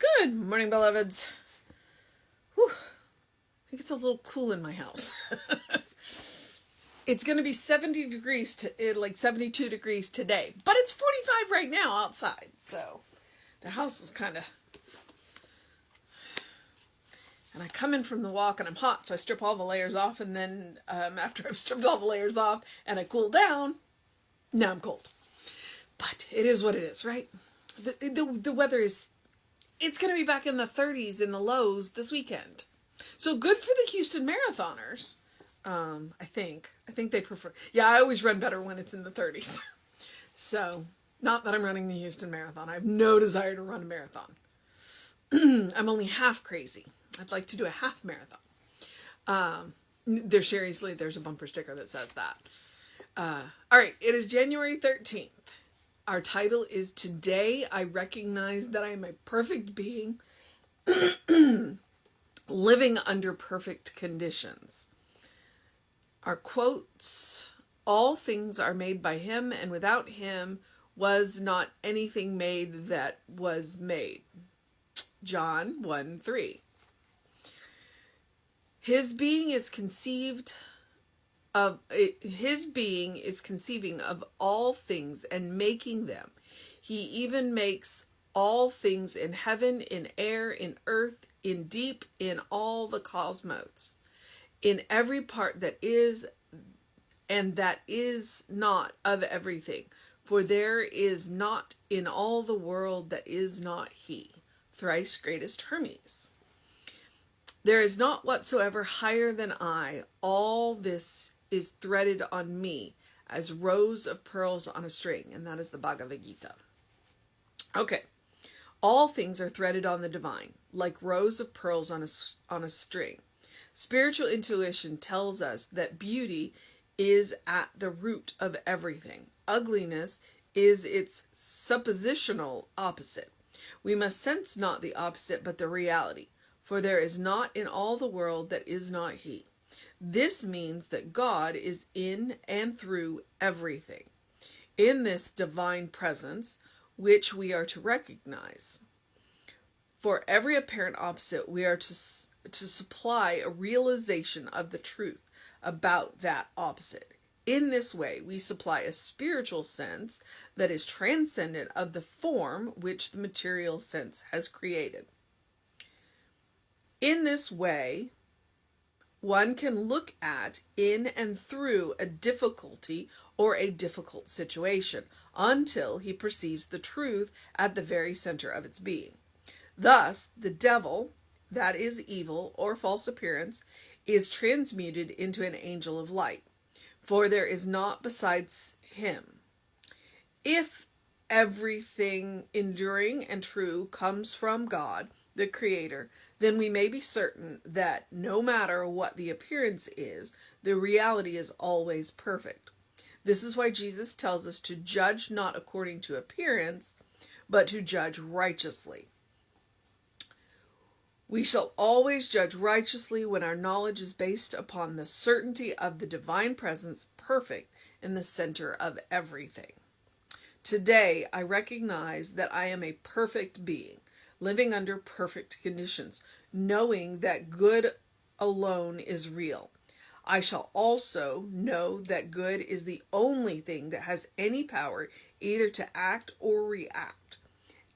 Good morning, beloveds. Whew. I think it's a little cool in my house. It's going to be 70 degrees, like 72 degrees today, but it's 45 right now outside. So the house is kind of... And I come in from the walk and I'm hot, so I strip all the layers off, and then after I've stripped all the layers off and I cool down, now I'm cold. But it is what it is, right? The weather is... It's going to be back in the 30s in the lows this weekend. So good for the Houston Marathoners. I think they prefer... Yeah, I always run better when it's in the 30s. So, not that I'm running the Houston Marathon. I have no desire to run a marathon. I'm only half crazy. I'd like to do a half marathon. There's a bumper sticker that says that. All right, it is January 13th. Our title is Today I Recognize That I Am a Perfect Being Living Under Perfect Conditions. Our quotes: all things are made by him, and without him was not anything made that was made. John 1:3. His being is conceiving of all things and making them. He even makes all things in heaven, in air, in earth, in deep, in all the cosmos, in every part that is and that is not of everything. For there is not in all the world that is not he. Thrice greatest Hermes. There is not whatsoever higher than I. All this is threaded on me as rows of pearls on a string. And that is the Bhagavad Gita. Okay. All things are threaded on the divine, like rows of pearls on a string. Spiritual intuition tells us that beauty is at the root of everything. Ugliness is its suppositional opposite. We must sense not the opposite, but the reality. For there is not in all the world that is not he. This means that God is in and through everything. In this divine presence, which we are to recognize. For every apparent opposite, we are to supply a realization of the truth about that opposite. In this way, we supply a spiritual sense that is transcendent of the form which the material sense has created. In this way, one can look at, in and through a difficulty or a difficult situation until he perceives the truth at the very center of its being. Thus, the devil, that is evil or false appearance, is transmuted into an angel of light, for there is naught besides him. If everything enduring and true comes from God, the Creator, then we may be certain that no matter what the appearance is, the reality is always perfect. This is why Jesus tells us to judge not according to appearance, but to judge righteously. We shall always judge righteously when our knowledge is based upon the certainty of the divine presence, perfect in the center of everything. Today, I recognize that I am a perfect being, living under perfect conditions, knowing that good alone is real. I shall also know that good is the only thing that has any power either to act or react.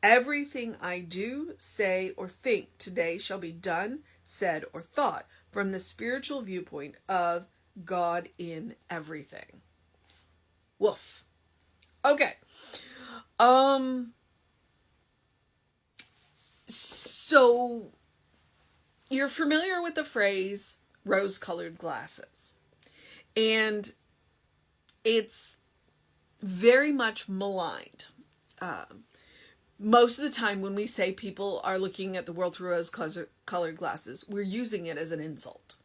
Everything I do, say, or think today shall be done, said, or thought from the spiritual viewpoint of God in everything. Woof. Okay. So you're familiar with the phrase rose-colored glasses. And it's very much maligned. Most of the time when we say people are looking at the world through rose-colored glasses, we're using it as an insult.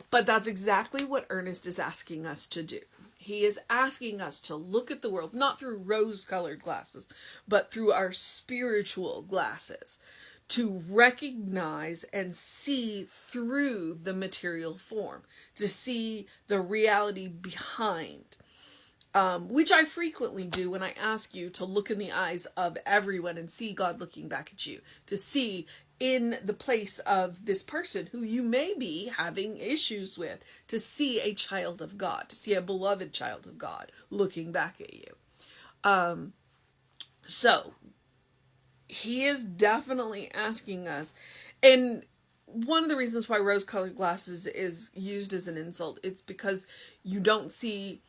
But that's exactly what Ernest is asking us to do. He is asking us to look at the world not through rose-colored glasses, but through our spiritual glasses, to recognize and see through the material form, to see the reality behind. which I frequently do when I ask you to look in the eyes of everyone and see God looking back at you, to see in the place of this person who you may be having issues with, to see a child of God, to see a beloved child of God looking back at you. So he is definitely asking us, and one of the reasons why rose-colored glasses is used as an insult, it's because you don't see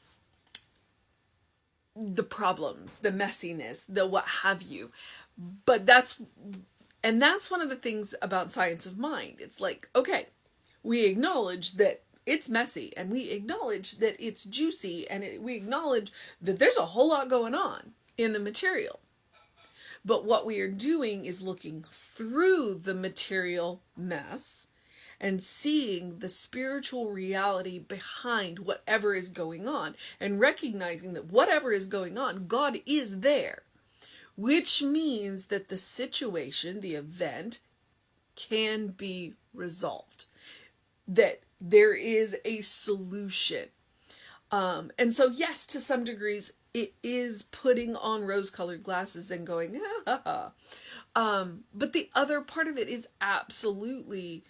the problems, the messiness, the what have you. But that's one of the things about science of mind. It's like, okay, we acknowledge that it's messy, and we acknowledge that it's juicy, and we acknowledge that there's a whole lot going on in the material. But what we are doing is looking through the material mess and seeing the spiritual reality behind whatever is going on, and recognizing that whatever is going on, God is there, which means that the situation, the event, can be resolved, that there is a solution. And so, yes, to some degrees, it is putting on rose-colored glasses and going, ha ha ha. But the other part of it is absolutely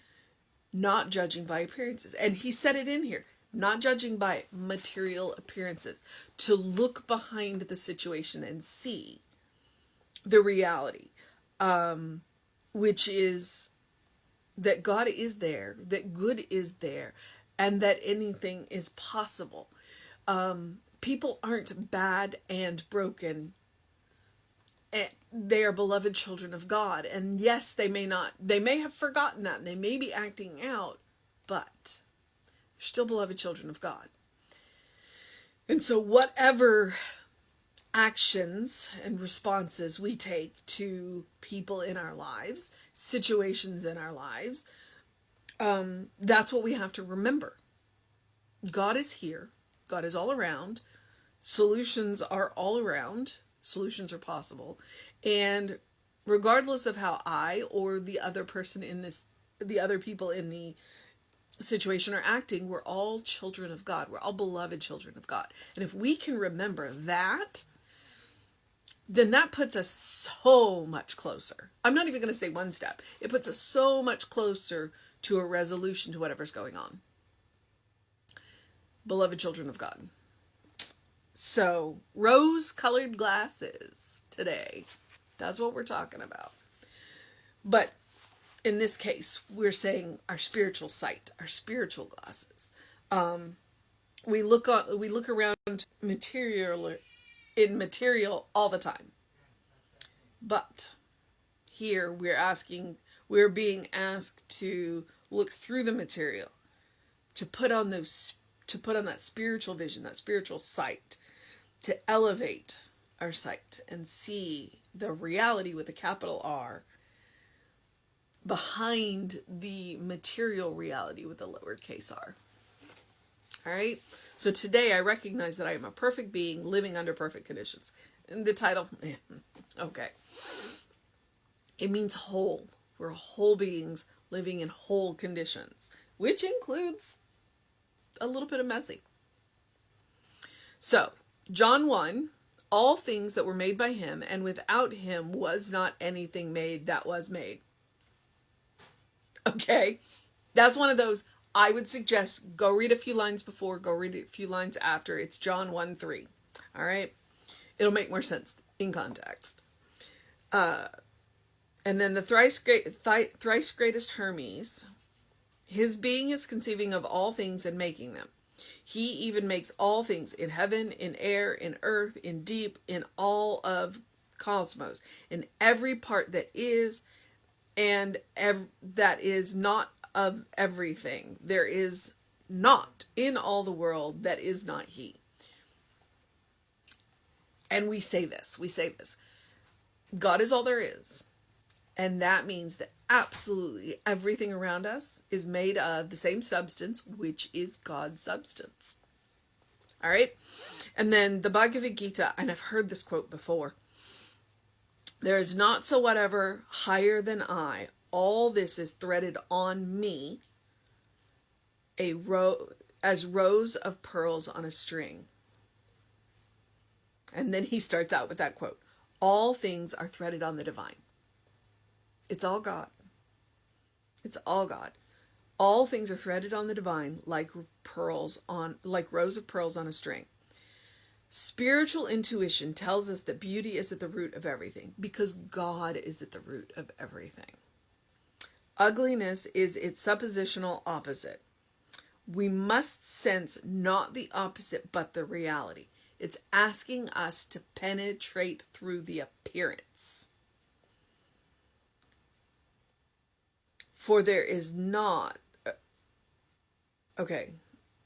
not judging by appearances. And he said it in here, not judging by material appearances, to look behind the situation and see the reality, which is that God is there, that good is there, and that anything is possible. People aren't bad and broken. They are beloved children of God. And yes, they may have forgotten that, and they may be acting out, but they're still beloved children of God. And so whatever actions and responses we take to people in our lives, situations in our lives, that's what we have to remember. God is here. God is all around. Solutions are all around. Solutions are possible. And regardless of how I or the other person in this, the other people in the situation are acting, we're all children of God. We're all beloved children of God. And if we can remember that, then that puts us so much closer. I'm not even going to say one step. It puts us so much closer to a resolution to whatever's going on. Beloved children of God. So, rose-colored glasses today. That's what we're talking about. But in this case, we're saying our spiritual sight, our spiritual glasses. We look around material all the time. But here we're being asked to look through the material, to put on that spiritual vision, that spiritual sight, to elevate our sight and see the reality with a capital R behind the material reality with a lowercase r. All right. So today I recognize that I am a perfect being living under perfect conditions. And the title, okay. It means whole. We're whole beings living in whole conditions, which includes a little bit of messy. So, John 1, all things that were made by him, and without him was not anything made that was made. Okay? That's one of those, I would suggest go read a few lines before, go read a few lines after. It's John 1:3. All right? It'll make more sense in context. And then the thrice greatest Hermes, his being is conceiving of all things and making them. He even makes all things in heaven, in air, in earth, in deep, in all of cosmos, in every part that is, and that is not of everything. There is not in all the world that is not he. And we say this. God is all there is. And that means that absolutely everything around us is made of the same substance, which is God's substance. All right? And then the Bhagavad Gita, and I've heard this quote before. There is not so whatever higher than I. All this is threaded on me, as rows of pearls on a string. And then he starts out with that quote: all things are threaded on the divine. It's all God. It's all God. All things are threaded on the divine like rows of pearls on a string. Spiritual intuition tells us that beauty is at the root of everything because God is at the root of everything. Ugliness is its suppositional opposite. We must sense not the opposite but the reality. It's asking us to penetrate through the appearance. For there is not,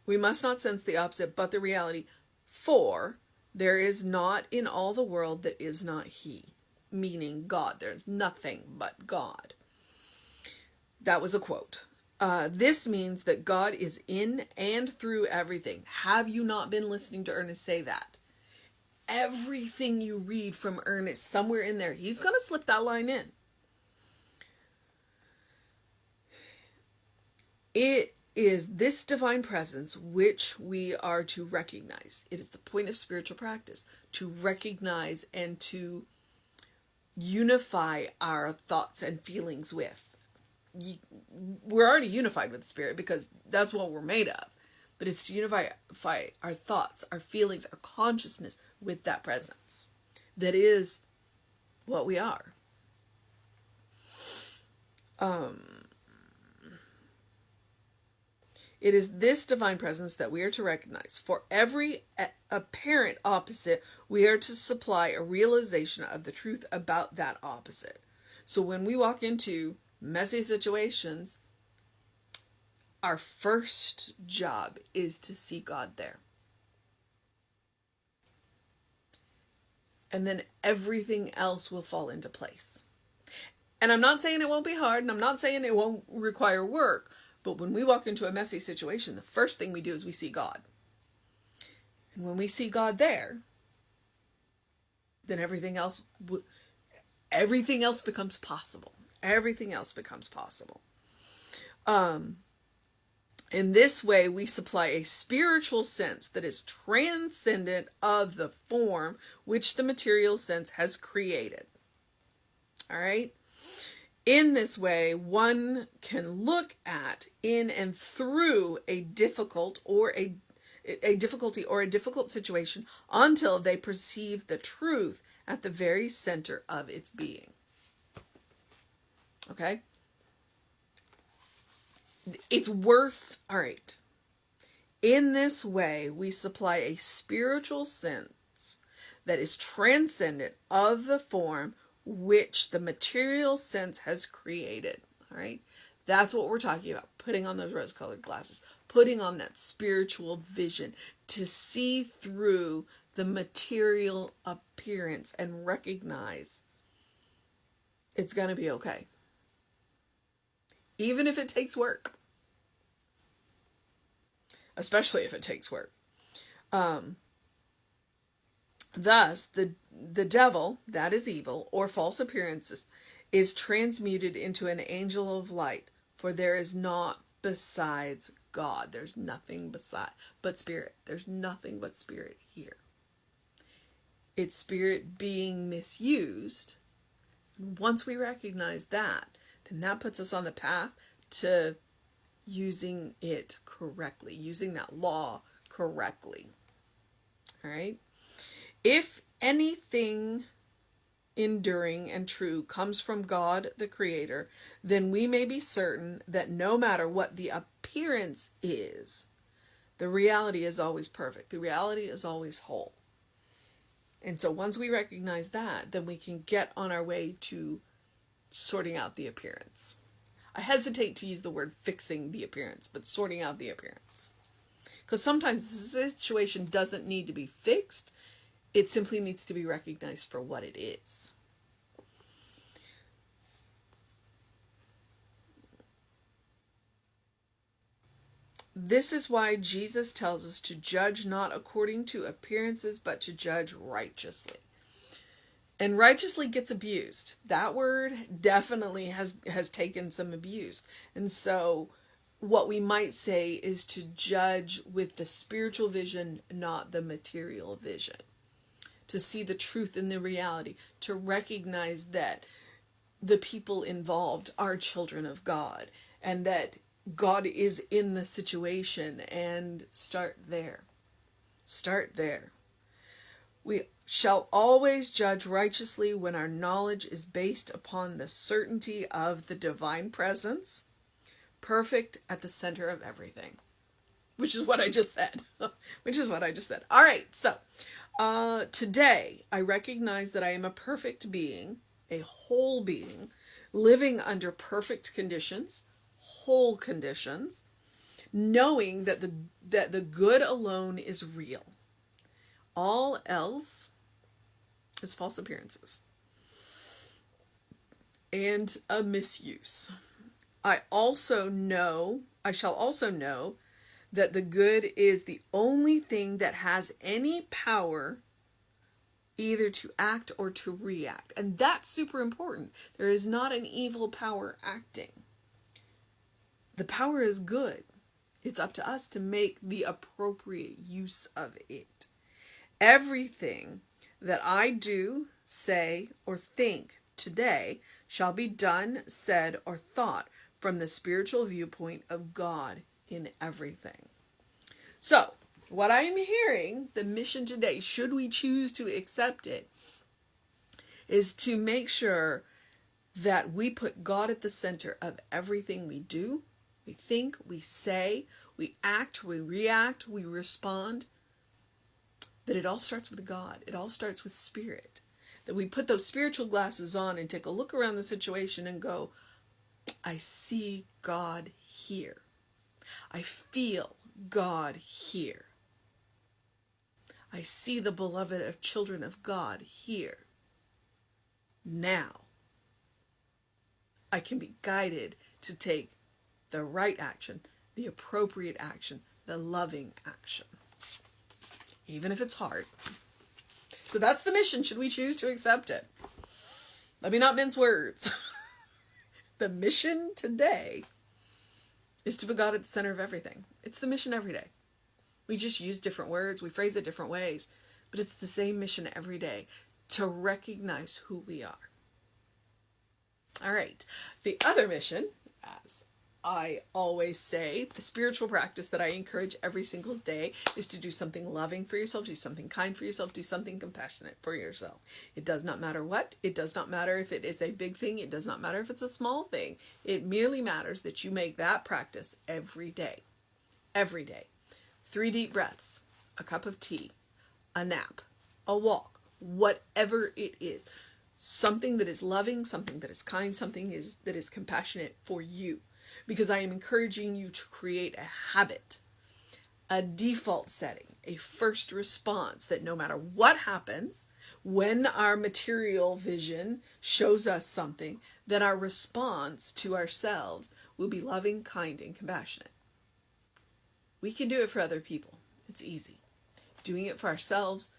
we must not sense the opposite but the reality, for there is not in all the world that is not He, meaning God. There's nothing but God. That was a quote. This means that God is in and through everything. Have you not been listening to Ernest say that? Everything you read from Ernest, somewhere in there, he's going to slip that line in. It is this divine presence which we are to recognize. It is the point of spiritual practice, to recognize and to unify our thoughts and feelings with. We're already unified with the Spirit because that's what we're made of. But it's to unify our thoughts, our feelings, our consciousness with that presence. That is what we are. It is this divine presence that we are to recognize. For every apparent opposite, we are to supply a realization of the truth about that opposite. So when we walk into messy situations, our first job is to see God there. And then everything else will fall into place. And I'm not saying it won't be hard, and I'm not saying it won't require work, but when we walk into a messy situation, the first thing we do is we see God. And when we see God there, then everything else becomes possible. Everything else becomes possible. In this way, we supply a spiritual sense that is transcendent of the form which the material sense has created. All right? In this way, one can look at, in and through a difficulty or a difficult situation until they perceive the truth at the very center of its being. Okay? It's worth, all right. In this way, we supply a spiritual sense that is transcendent of the form which the material sense has created. All right? That's what we're talking about. Putting on those rose-colored glasses. Putting on that spiritual vision to see through the material appearance and recognize it's going to be okay. Even if it takes work. Especially if it takes work. Thus, the devil, that is evil, or false appearances, is transmuted into an angel of light, for there is naught besides God. There's nothing but spirit. There's nothing but spirit here. It's spirit being misused. Once we recognize that, then that puts us on the path to using it correctly, using that law correctly. All right? If anything enduring and true comes from God, the Creator, then we may be certain that no matter what the appearance is, the reality is always perfect. The reality is always whole. And so once we recognize that, then we can get on our way to sorting out the appearance. I hesitate to use the word fixing the appearance, but sorting out the appearance. Because sometimes the situation doesn't need to be fixed. It simply needs to be recognized for what it is. This is why Jesus tells us to judge not according to appearances, but to judge righteously. And righteously gets abused. That word definitely has taken some abuse. And so what we might say is to judge with the spiritual vision, not the material vision. to see the truth in the reality, to recognize that the people involved are children of God and that God is in the situation, and start there. Start there. We shall always judge righteously when our knowledge is based upon the certainty of the divine presence, perfect at the center of everything. Which is what I just said. All right, so today I recognize that I am a perfect being, a whole being, living under perfect conditions, whole conditions, knowing that the good alone is real. All else is false appearances and a misuse. I shall also know that the good is the only thing that has any power either to act or to react. And that's super important. There is not an evil power acting. The power is good. It's up to us to make the appropriate use of it. Everything that I do, say, or think today shall be done, said, or thought from the spiritual viewpoint of God in everything. So, what I am hearing, the mission today, should we choose to accept it, is to make sure that we put God at the center of everything we do, we think, we say, we act, we react, we respond. That it all starts with God. It all starts with spirit. That we put those spiritual glasses on and take a look around the situation and go, I see God here. I feel God here. I see the beloved of children of God here. Now, I can be guided to take the right action, the appropriate action, the loving action. Even if it's hard. So that's the mission, should we choose to accept it. Let me not mince words. The mission today is to put God at the center of everything. It's the mission every day. We just use different words, we phrase it different ways, but it's the same mission every day, to recognize who we are. All right. The other mission, as I always say, the spiritual practice that I encourage every single day is to do something loving for yourself, do something kind for yourself, do something compassionate for yourself. It does not matter what. It does not matter if it is a big thing. It does not matter if it's a small thing. It merely matters that you make that practice every day. Every day. 3 deep breaths, a cup of tea, a nap, a walk, whatever it is. Something that is loving, something that is kind, something that is compassionate for you. Because I am encouraging you to create a habit, a default setting, a first response that no matter what happens, when our material vision shows us something, that our response to ourselves will be loving, kind, and compassionate. We can do it for other people. It's easy. Doing it for ourselves,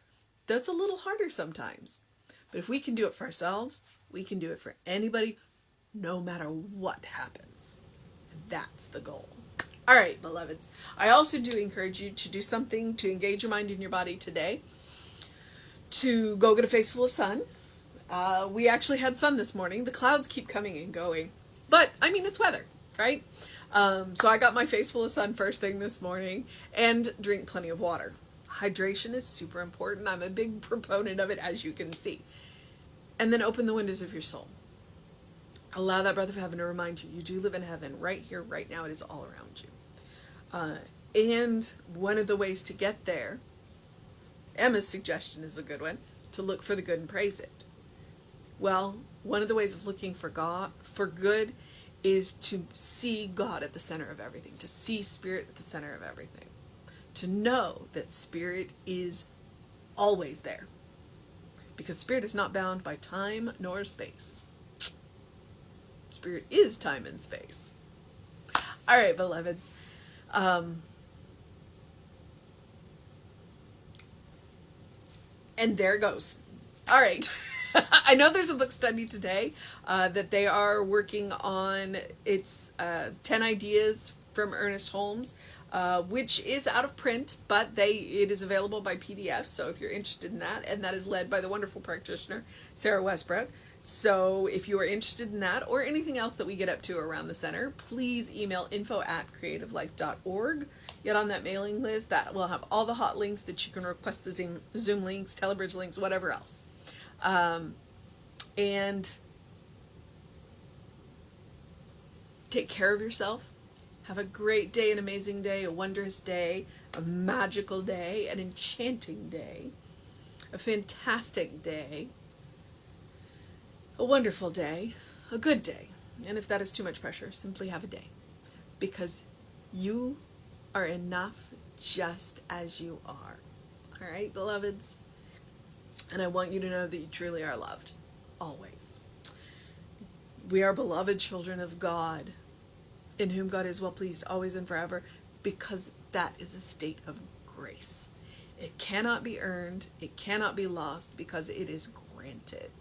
that's a little harder sometimes. But if we can do it for ourselves, we can do it for anybody, no matter what happens. That's the goal. All right, beloveds. I also do encourage you to do something to engage your mind and your body today. To go get a face full of sun. We actually had sun this morning. The clouds keep coming and going. But, I mean, it's weather, right? So I got my face full of sun first thing this morning. And drink plenty of water. Hydration is super important. I'm a big proponent of it, as you can see. And then open the windows of your soul. Allow that breath of heaven to remind you, you do live in heaven right here, right now. It is all around you. And one of the ways to get there, Emma's suggestion is a good one, to look for the good and praise it. Well, one of the ways of looking for God, for good, is to see God at the center of everything, to see Spirit at the center of everything, to know that Spirit is always there, because Spirit is not bound by time nor space. Spirit is time and space. All right, beloveds. And there goes. All right. I know there's a book study today that they are working on. It's 10 ideas from Ernest Holmes which is out of print, but it is available by PDF. So if you're interested in that, and that is led by the wonderful practitioner Sarah Westbrook. So if you are interested in that or anything else that we get up to around the center, please email info@creativelife.org. Get on that mailing list. That will have all the hot links that you can request, the Zoom links, Telebridge links, whatever else. And take care of yourself. Have a great day, an amazing day, a wondrous day, a magical day, an enchanting day, a fantastic day, a wonderful day, a good day. And if that is too much pressure, simply have a day. Because you are enough just as you are. All right, beloveds? And I want you to know that you truly are loved. Always. We are beloved children of God, in whom God is well pleased always and forever, because that is a state of grace. It cannot be earned, it cannot be lost, because it is granted.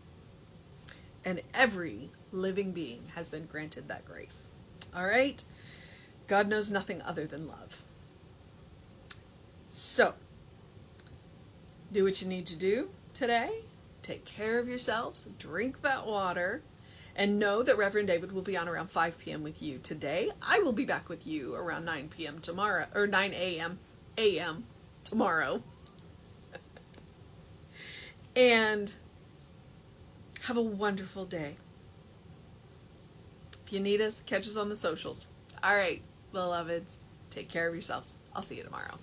And every living being has been granted that grace. All right? God knows nothing other than love. So, do what you need to do today. Take care of yourselves. Drink that water. And know that Reverend David will be on around 5 p.m. with you today. I will be back with you around 9 p.m. tomorrow, or 9 a.m. tomorrow. And have a wonderful day. If you need us, catch us on the socials. All right, beloveds, take care of yourselves. I'll see you tomorrow.